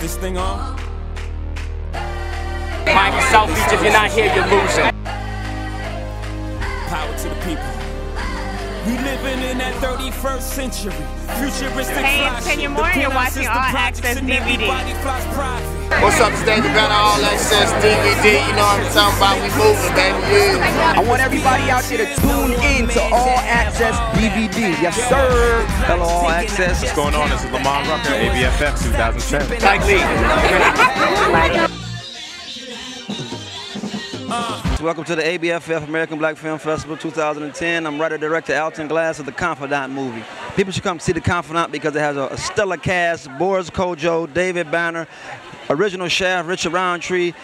this thing on? Mind yourself, Beach. If you're not here, you're losing. Power to the people. We living in that 31st century. Futuristic. Hey, it's Pennie and you're watching All Access DVD. What's up, it's David Banner, All Access DVD. You know what I'm talking about? We moving, baby. Yeah. I want everybody out there to tune in to All Access DVD. Yes, sir. Hello, All Access. What's going on? This is Lamar Rucker, ABFF 2010. Like Lee. Welcome to the ABFF American Black Film Festival 2010. I'm writer-director Alton Glass of The Confidant movie. People should come see The Confidant because it has a stellar cast: Boris Kojo, David Banner, original chef Richard Roundtree,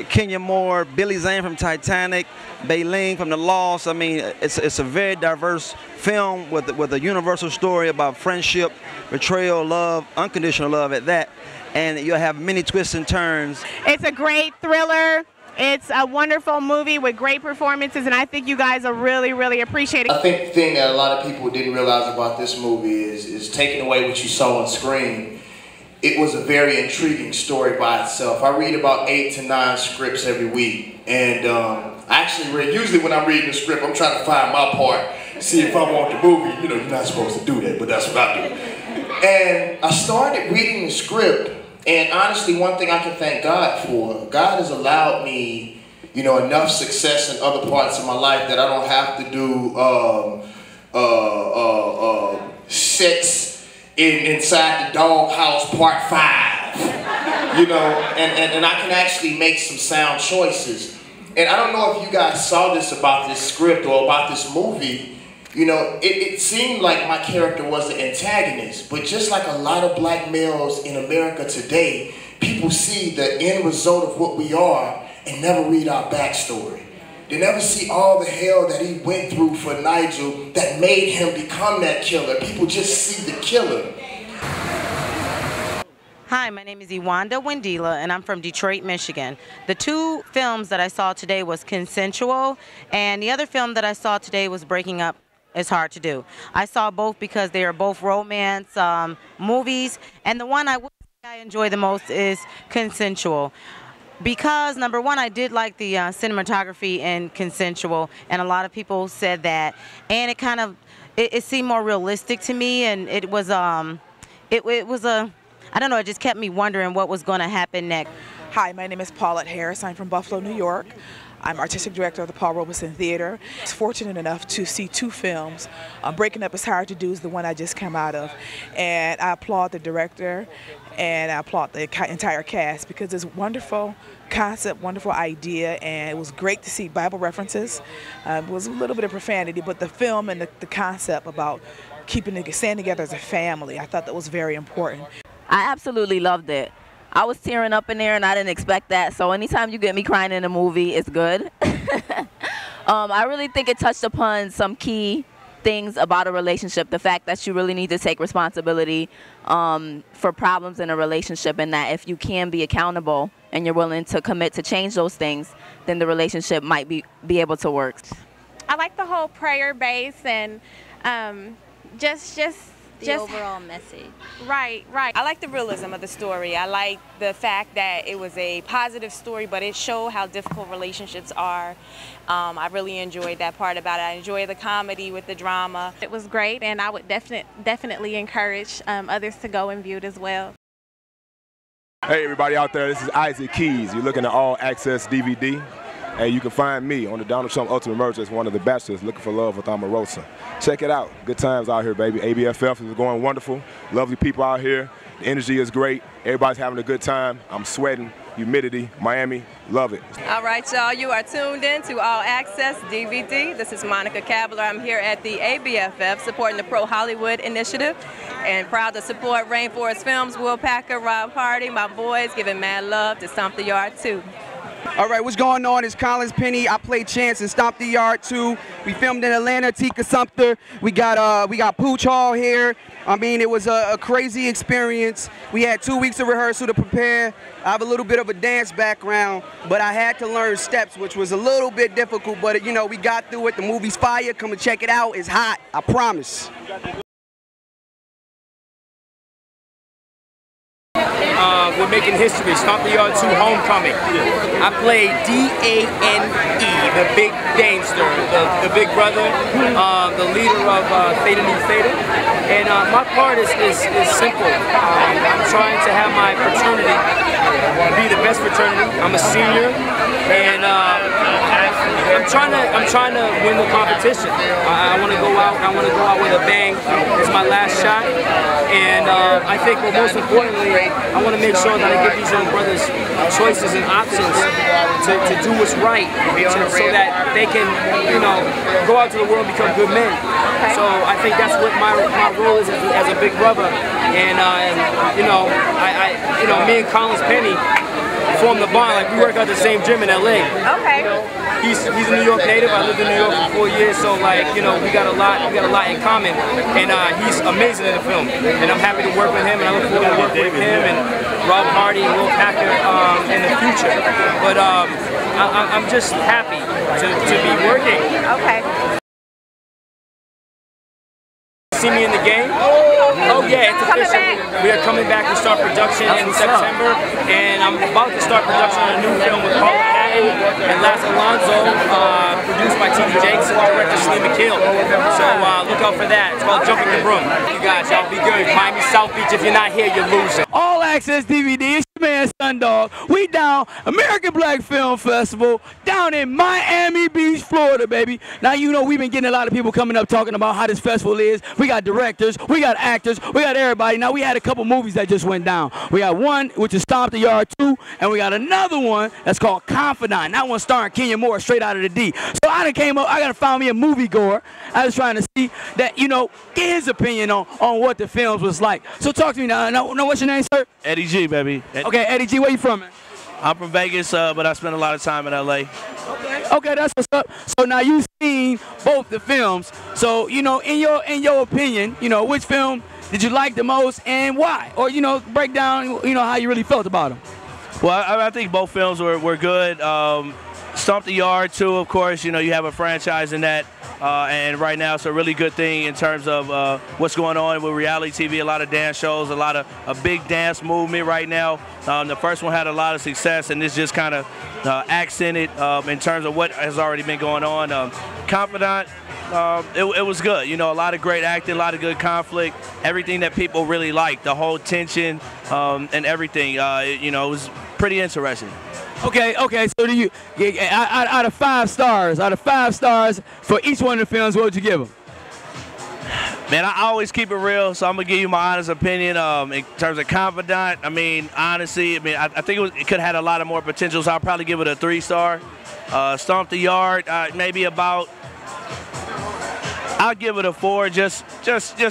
Kenya Moore, Billy Zane from Titanic, Billings from The Lost. I mean, it's a very diverse film with a universal story about friendship, betrayal, love, unconditional love at that. And you'll have many twists and turns. It's a great thriller. It's a wonderful movie with great performances, and I think you guys are really, really appreciating it. I think the thing that a lot of people didn't realize about this movie is taking away what you saw on screen. It was a very intriguing story by itself. I read about 8 to 9 scripts every week, and I actually read, usually when I'm reading the script, I'm trying to find my part, see if I want the movie. You know, you're not supposed to do that, but that's what I do. And I started reading the script. And honestly, one thing I can thank God for, God has allowed me, you know, enough success in other parts of my life that I don't have to do sex inside the doghouse part 5, you know, and I can actually make some sound choices. And I don't know if you guys saw this about this script or about this movie. You know, it seemed like my character was the antagonist, but just like a lot of black males in America today, people see the end result of what we are and never read our backstory. They never see all the hell that he went through for Nigel that made him become that killer. People just see the killer. Hi, my name is Iwanda Wendila, and I'm from Detroit, Michigan. The 2 films that I saw today was Consensual, and the other film that I saw today was Breaking Up Is Hard to Do. I saw both because they are both romance movies, and the one I enjoy the most is Consensual. Because, number one, I did like the cinematography in Consensual, and a lot of people said that, and it kind of, it seemed more realistic to me, and it was I don't know, it just kept me wondering what was going to happen next. Hi, my name is Paulette Harris. I'm from Buffalo, New York. I'm artistic director of the Paul Robeson Theater. I was fortunate enough to see 2 films. Breaking Up Is Hard to Do is the one I just came out of. And I applaud the director and I applaud the entire cast because it's a wonderful concept, wonderful idea, and it was great to see Bible references. It was a little bit of profanity, but the film and the concept about staying together as a family, I thought that was very important. I absolutely loved it. I was tearing up in there and I didn't expect that, so anytime you get me crying in a movie, it's good. I really think it touched upon some key things about a relationship, the fact that you really need to take responsibility for problems in a relationship, and that if you can be accountable and you're willing to commit to change those things, then the relationship might be able to work. I like the whole prayer base and just the overall message. Right. I like the realism of the story. I like the fact that it was a positive story, but it showed how difficult relationships are. I really enjoyed that part about it. I enjoyed the comedy with the drama. It was great, and I would definitely encourage others to go and view it as well. Hey everybody out there, this is Isaac Keys. You're looking at All Access DVD. And you can find me on the Donald Trump Ultimate Merger as one of the bachelors looking for love with Omarosa. Check it out. Good times out here, baby. ABFF is going wonderful. Lovely people out here. The energy is great. Everybody's having a good time. I'm sweating. Humidity. Miami. Love it. All right, y'all. You are tuned in to All Access DVD. This is Monica Cavler. I'm here at the ABFF supporting the Pro Hollywood Initiative and proud to support Rainforest Films, Will Packer, Rob Hardy, my boys, giving mad love to Stomp the Yard 2. All right, what's going on? It's Collins Pennie. I played Chance in Stomp the Yard 2. We filmed in Atlanta, Tika Sumter. We got Pooch Hall here. I mean, it was a crazy experience. We had 2 weeks of rehearsal to prepare. I have a little bit of a dance background, but I had to learn steps, which was a little bit difficult, but you know, we got through it. The movie's fire. Come and check it out. It's hot. I promise. What making history. Stomp the Yard 2 Homecoming. I played D-A-N-E, the big gangster, the big brother, the leader of Theta Nu Theta. And my part is simple. I'm trying to have my fraternity be the best fraternity. I'm a senior, and I'm trying to win the competition. I want to go out. I want to go out with a bang. It's my last shot, and I think, well, most importantly, I want to make sure that I give these young brothers choices and options to do what's right, so that they can, go out to the world and become good men. So I think that's what my role is as a big brother, and me and Pennie formed the bond. Like, we work out the same gym in LA. Okay. He's a New York native. I lived in New York for 4 years, so we got a lot in common. And he's amazing in the film, and I'm happy to work with him, and I look forward to working with him and Rob Hardy and Will Packer in the future. But I'm just happy to be working. Okay. See me in the game? Oh yeah, it's official. We are coming back to start production in September, and I'm about to start production on a new film with Paula Patton and Laz Alonso, produced by T.D. Jakes and director Slim McKill. So look out for that. It's called Jumping the Broom. You guys, y'all be good. Miami South Beach. If you're not here, you're losing. All Access DVD. It's your man Sundog. We down American Black Film Festival down in Miami Beach, Florida, baby. Now we've been getting a lot of people coming up talking about how this festival is. We got directors, we got actors, we got everybody. Now we had a couple movies that just went down. We got one which is Stomp the Yard 2, and we got another one that's called Confidant. That one starring Kenya Moore, straight out of the D. So I done came up. I gotta find me a moviegoer. I was trying to see that get his opinion on what the films was like. So talk to me now. Know what's your name, sir? Eddie G, baby. Okay, Eddie G, where you from, man? I'm from Vegas, but I spent a lot of time in LA. Okay, that's what's up. So now you've seen both the films. So in your opinion, which film did you like the most and why? Or break down how you really felt about them. Well, I think both films were good. Stomp the Yard 2, of course, you have a franchise in that, and right now it's a really good thing in terms of what's going on with reality TV, a lot of dance shows, a big dance movement right now. The first one had a lot of success, and this just kind of accented in terms of what has already been going on. Confidant, it was good, a lot of great acting, a lot of good conflict, everything that people really liked, the whole tension and everything, it was pretty interesting. Okay. So do you, out of 5 stars for each one of the films, what would you give them? Man, I always keep it real, so I'm gonna give you my honest opinion. In terms of Confidant, honestly, I think it could have had a lot of more potential, so I'll probably give it a 3-star. Stomp the Yard, maybe about. I'll give it a 4, just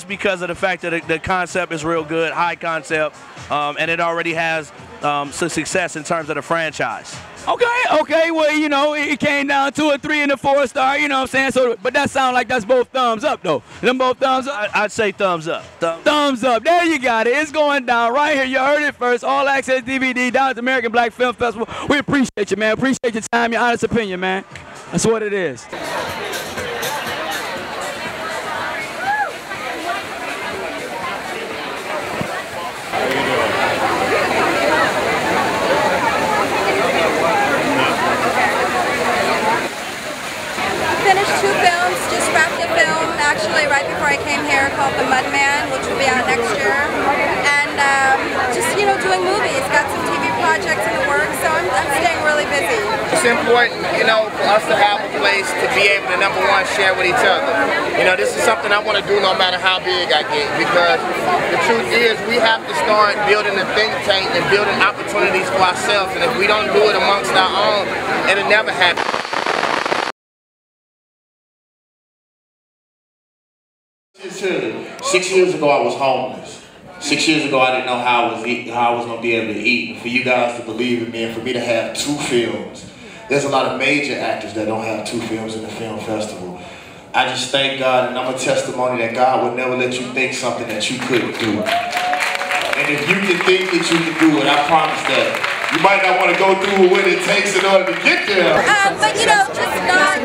because of the fact that the concept is real good, high concept, and it already has some success in terms of the franchise. Okay. Well, it came down to a 3 and a 4-star. You know what I'm saying? So, but that sounds like that's both thumbs up, though. Them both thumbs up. I'd say thumbs up. Thumbs up. There you got it. It's going down right here. You heard it first. All Access DVD down at the American Black Film Festival. We appreciate you, man. Appreciate your time, your honest opinion, man. That's what it is. Finished 2 films, just wrapped a film actually right before I came here called The Mudman, which will be out next year. And just, doing movies, got some TV projects in the works, so I'm staying really busy. It's important, for us to have a place to be able to, number one, share with each other. This is something I want to do no matter how big I get, because the truth is we have to start building a think tank and building opportunities for ourselves, and if we don't do it amongst our own, it'll never happen. 6 years ago, I was homeless. 6 years ago, I didn't know how I was going to be able to eat. And for you guys to believe in me and for me to have 2 films, there's a lot of major actors that don't have 2 films in the film festival. I just thank God, and I'm a testimony that God would never let you think something that you couldn't do. And if you can think that you can do it, I promise that. You might not want to go through what it takes in order to get there. But just not...